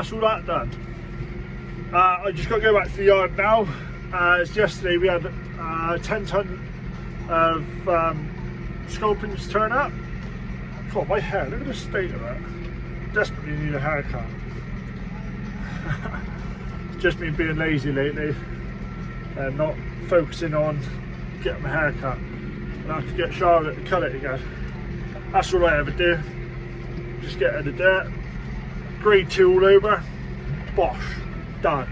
that's all that done. I just got to go back to the yard now. As yesterday we had 10 ton of sculpins turn up. God, my hair, look at the state of it. Desperately need a haircut. Just been being lazy lately and not focusing on getting my hair cut. And I have to get Charlotte to cut it again. That's all I ever do. Just get in the dirt, grade 2 all over, bosh, done.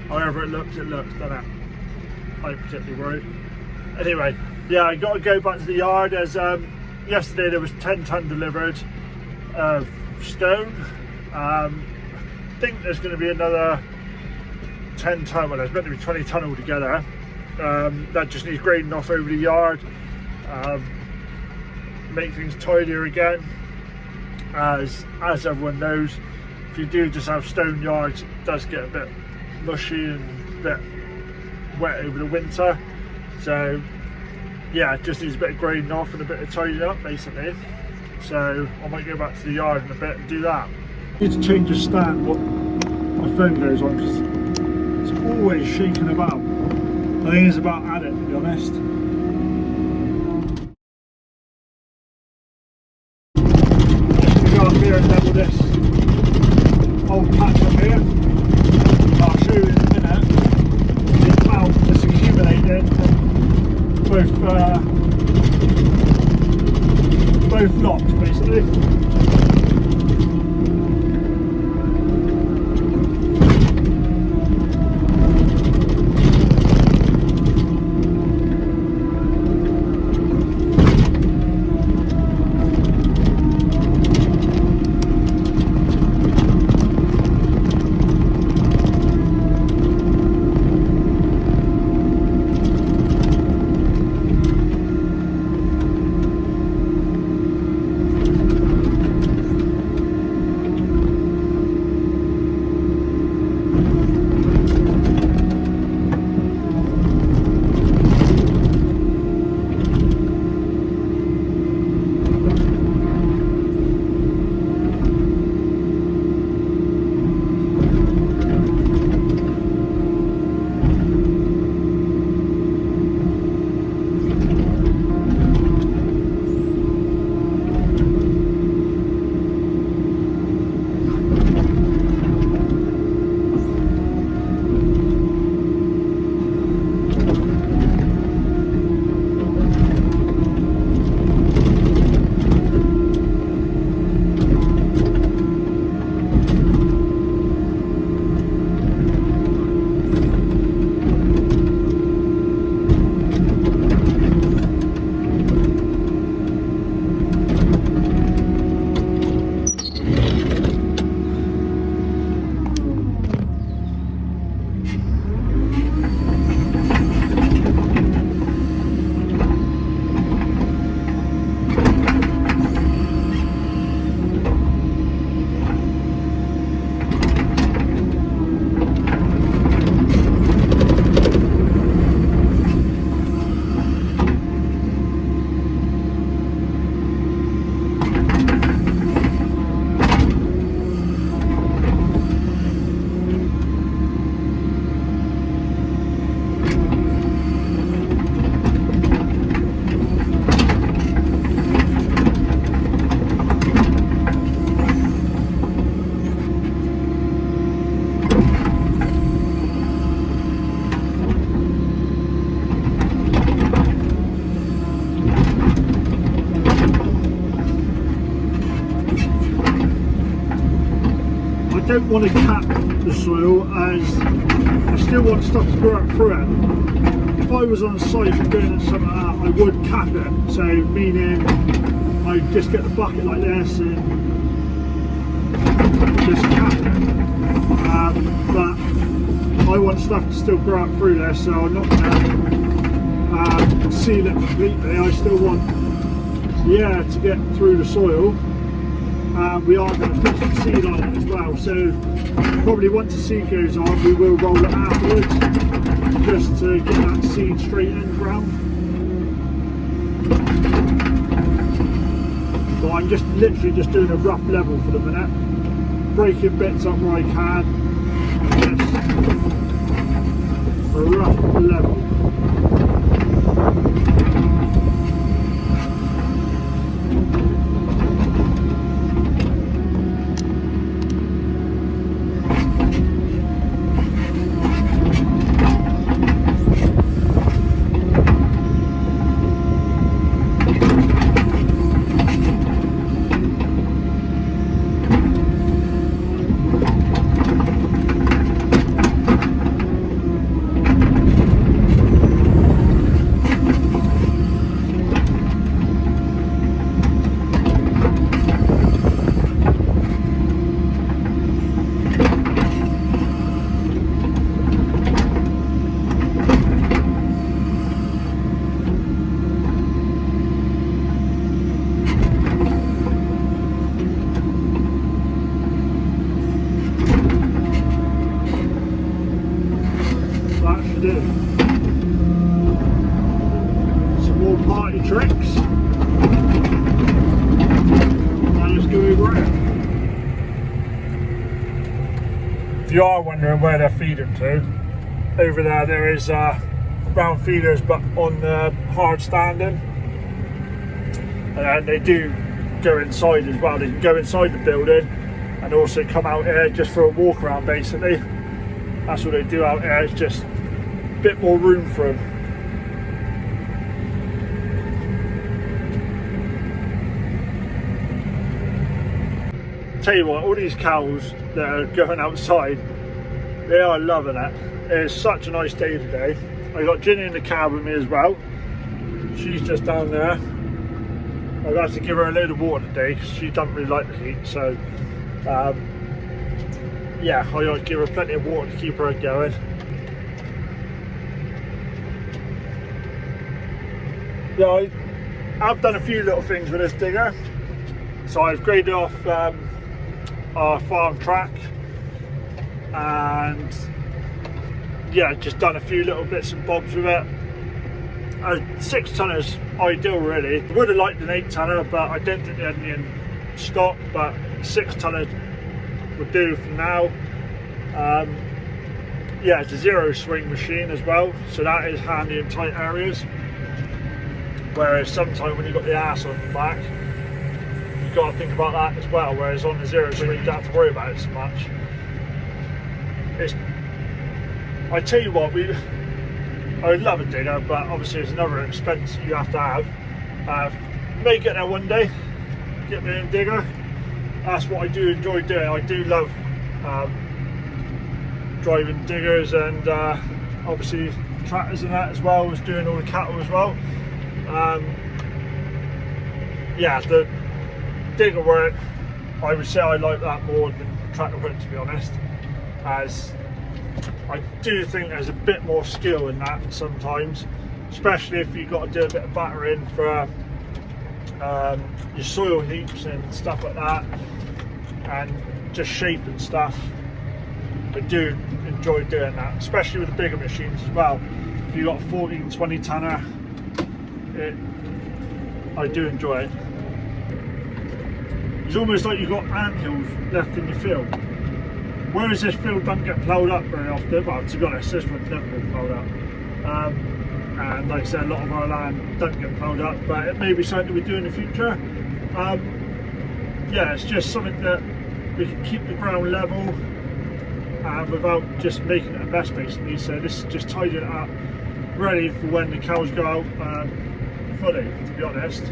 However it looks, doesn't it? I ain't particularly worried. Anyway, yeah, I got to go back to the yard as yesterday there was 10 ton delivered of stone. I think there's going to be another 10 ton, well there's meant to be 20 ton altogether. That just needs grading off over the yard, make things tidier again. As everyone knows, if you do just have stone yards, it does get a bit mushy and a bit wet over the winter. So yeah, it just needs a bit of grading off and a bit of tidying up basically. So I might go back to the yard in a bit and do that. I need to change the stand what my phone goes on because it's always shaking about. I think it's about at it, to be honest. Just go up here and level this old patch up here. I'll show you in a minute the amount that's accumulated both lots basically. I don't want to cap the soil as I still want stuff to grow up through it. If I was on site and doing something like that, I would cap it. So meaning I just get the bucket like this and just cap it. But I want stuff to still grow up through there, so I'm not going to seal it completely. I still want the air to get through the soil. We are going to put some seed on it as well, so probably once the seed goes on we will roll it afterwards just to get that seed straight in the ground. But I'm just literally just doing a rough level for the minute. breaking bits up where I can, just a rough level. Some more party tricks. Now let's go over it. If you are wondering where they're feeding to, over there is brown feeders, but on the hard standing, and they do go inside as well. They can go inside the building and also come out here just for a walk around. Basically, that's what they do out here. It's just a bit more room for them. Tell you what, all these cows that are going outside, they are loving it. It's such a nice day today. I got Ginny in the cab with me as well. She's just down there. I've had to give her a load of water today because she doesn't really like the heat. So yeah, I got to give her plenty of water to keep her going. Yeah, I've done a few little things with this digger. So I've graded off our farm track, and yeah, just done a few little bits and bobs with it. A 6-tonner's ideal really. I would have liked an 8-tonner, but I don't think they had any in stock, but 6-tonner would do for now. Yeah, it's a zero swing machine as well, so that is handy in tight areas, whereas sometimes when you've got the ass on the back, you've got to think about that as well, whereas on the zero swing you don't have to worry about it so much. I tell you what, I would love a digger, but obviously it's another expense you have to have. May get there one day, get me a digger. That's what I do enjoy doing. I do love driving diggers, and obviously tractors and that as well. I was doing all the cattle as well. Yeah, the digger work, I would say I like that more than tractor work, to be honest, as I do think there's a bit more skill in that sometimes, especially if you've got to do a bit of battering for your soil heaps and stuff like that, and just shaping stuff. I do enjoy doing that, especially with the bigger machines as well. If you've got a 14-20 tonner, I do enjoy it. It's almost like you've got anthills left in your field. Whereas this field doesn't get ploughed up very often, well, to be honest, this one's never been ploughed up. And like I said, a lot of our land doesn't get ploughed up, but it may be something we do in the future. Yeah, it's just something that we can keep the ground level without just making it a mess, basically. So this is just tidying it up, ready for when the cows go out fully, to be honest.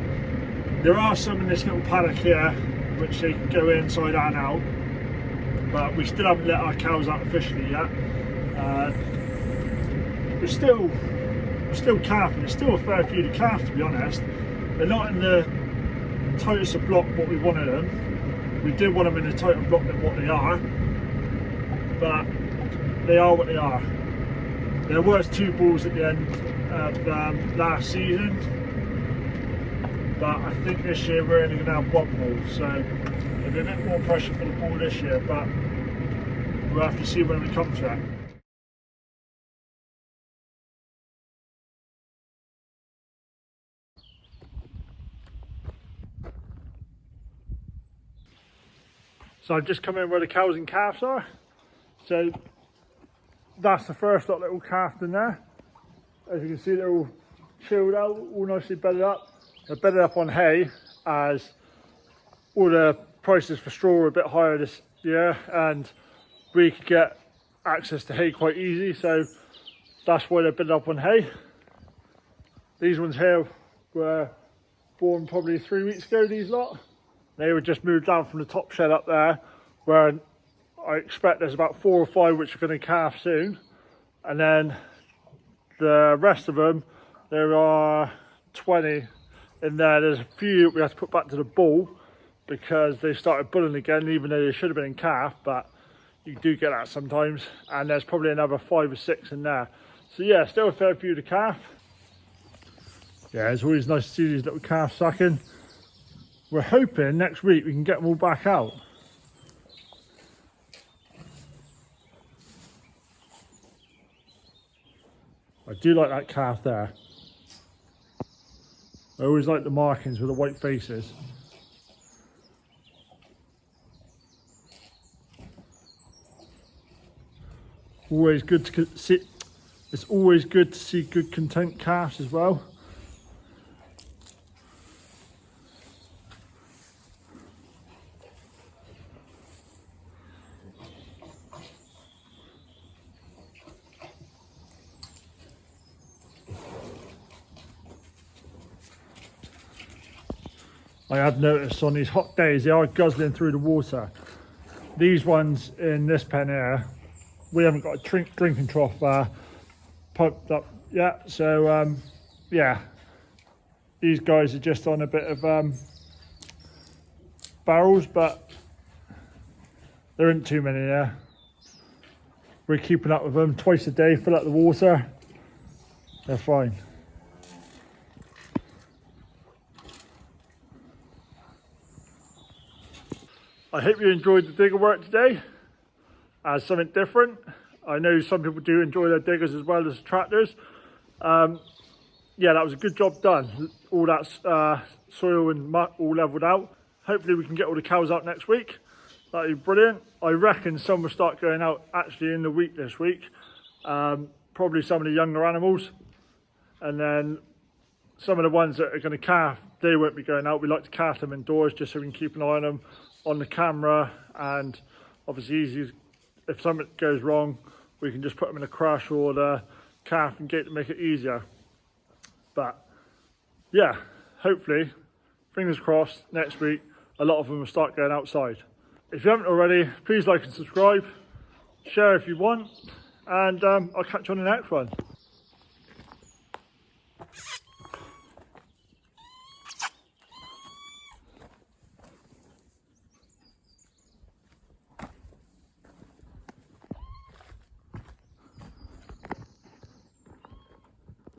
There are some in this little paddock here which they can go inside and out, but we still haven't let our cows out officially yet. We're still calving. There's still a fair few to calf, to be honest. They're not in the tightest of block what we wanted them. We did want them in the tighter block than what they are, but they are what they are. There was 2 bulls at the end of last season, but I think this year we're only going to have 1 bull, so there'll be a bit more pressure for the bull this year, but we'll have to see when we come to it. So I've just come in where the cows and calves are. So that's the first little calf in there. As you can see, they're all chilled out, all nicely bedded up. They're bedded up on hay, as all the prices for straw are a bit higher this year, and we could get access to hay quite easy, so that's why they're bedded up on hay. These ones here were born probably 3 weeks ago, these lot. They were just moved down from the top shed up there, where I expect there's about 4 or 5 which are going to calf soon. And then the rest of them, there are 20 in there. There's a few we have to put back to the bull because they started bulling again, even though they should have been in calf, but you do get that sometimes. And there's probably another 5 or 6 in there. So yeah, still a fair few to calf. Yeah, it's always nice to see these little calves sucking. We're hoping next week we can get them all back out. I do like that calf there. I always like the markings with the white faces. Always good to see. It's always good to see good content calves as well. I have noticed on these hot days they are guzzling through the water. These ones in this pen here, we haven't got a drinking trough pumped up yet, so yeah, these guys are just on a bit of barrels, but there isn't too many there. We're keeping up with them twice a day, fill up the water, they're fine. I hope you enjoyed the digger work today as something different. I know some people do enjoy their diggers as well as tractors. Yeah, that was a good job done. All that soil and muck all levelled out. Hopefully we can get all the cows out next week. That'd be brilliant. I reckon some will start going out actually in the week this week. Probably some of the younger animals. And then some of the ones that are going to calf, they won't be going out. We like to calf them indoors just so we can keep an eye on them on the camera, and obviously if something goes wrong we can just put them in a crush or the calf and gate to make it easier. But yeah, hopefully, fingers crossed, next week a lot of them will start going outside. If you haven't already, please like and subscribe, share if you want, and I'll catch you on the next one.